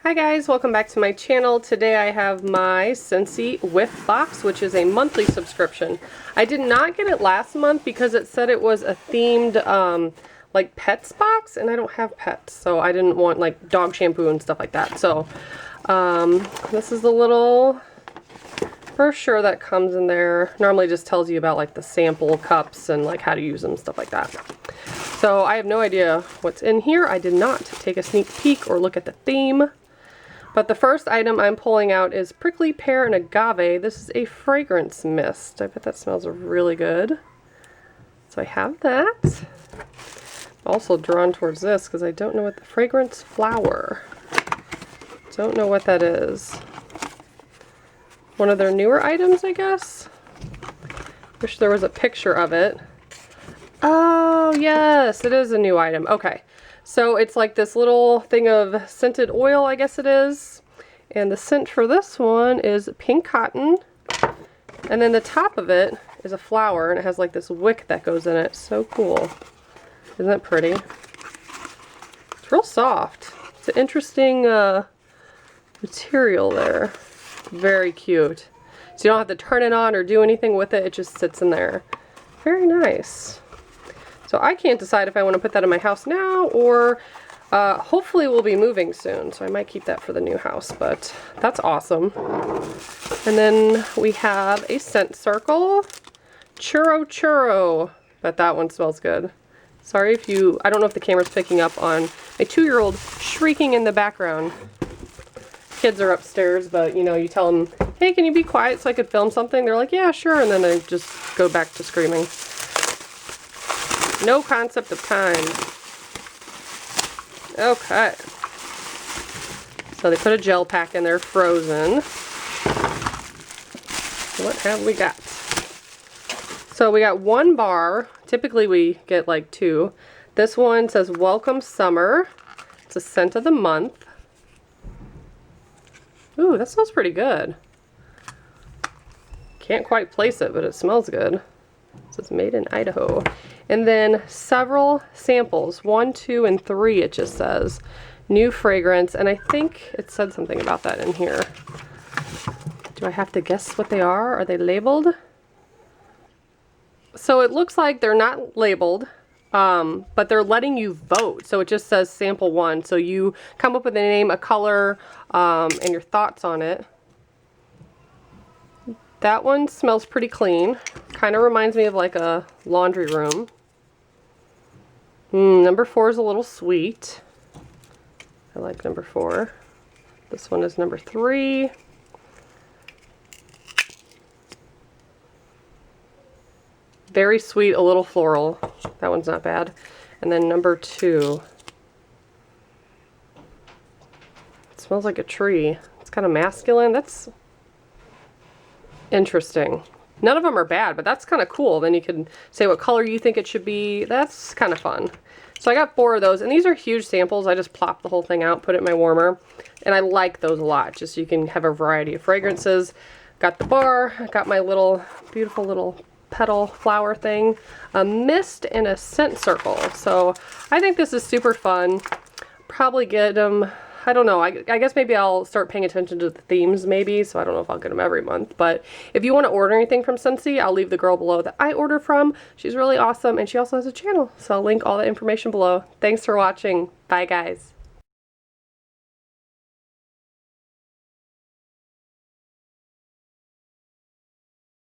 Hi guys, welcome back to my channel. Today I have my Scentsy Whiff Box, which is a monthly subscription. I did not get it last month because it said it was a themed like pets box, and I don't have pets, so I didn't want like dog shampoo and stuff like that. So this is the little brochure that comes in there. Normally just tells you about like the sample cups and like how to use them, stuff like that. So I have no idea what's in here. I did not take a sneak peek or look at the theme. But the first item I'm pulling out is Prickly Pear and Agave. This is a fragrance mist. I bet that smells really good. So I have that. I'm also drawn towards this because I don't know what the fragrance flower. Don't know what that is. One of their newer items, I guess. Wish there was a picture of it. Oh, yes, it is a new item. Okay. So it's like this little thing of scented oil, I guess it is. And the scent for this one is pink cotton. And then the top of it is a flower, and it has like this wick that goes in it. So cool. Isn't that pretty? It's real soft. It's an interesting material there. Very cute. So you don't have to turn it on or do anything with it. It just sits in there. Very nice. So I can't decide if I want to put that in my house now, or hopefully we'll be moving soon, so I might keep that for the new house, but that's awesome. And then we have a scent circle. Churro Churro. Bet that one smells good. Sorry if you, I don't know if the camera's picking up on my 2-year-old shrieking in the background. Kids are upstairs, but you know, you tell them, hey, can you be quiet so I could film something? They're like, yeah, sure, and then they just go back to screaming. No concept of time. Okay. So they put a gel pack in there, frozen. What have we got? So we got one bar. Typically we get like 2. This one says Welcome Summer. It's a scent of the month. Ooh, that smells pretty good. Can't quite place it, but it smells good. It says made in Idaho. And then several samples, 1, 2, and 3 it just says. New fragrance, and I think it said something about that in here. Do I have to guess what they are? Are they labeled? So it looks like they're not labeled, but they're letting you vote. So it just says sample 1. So you come up with a name, a color, and your thoughts on it. That one smells pretty clean. Kind of reminds me of like a laundry room. Number 4 is a little sweet. I like number 4. This one is number 3. Very sweet, a little floral. That one's not bad. And then number 2. It smells like a tree. It's kind of masculine. That's interesting. None of them are bad, but that's kind of cool. Then you can say what color you think it should be. That's kind of fun. So I got 4 of those, and these are huge samples. I just plopped the whole thing out, put it in my warmer, and I like those a lot, just so you can have a variety of fragrances. Got the bar, got my little, beautiful little petal flower thing, a mist, and a scent circle. So I think this is super fun. Probably get them, I don't know, I guess maybe I'll start paying attention to the themes maybe, so I don't know if I'll get them every month. But if you want to order anything from Scentsy, I'll leave the girl below that I order from. She's really awesome, and she also has a channel, so I'll link all the information below. Thanks for watching. Bye, guys.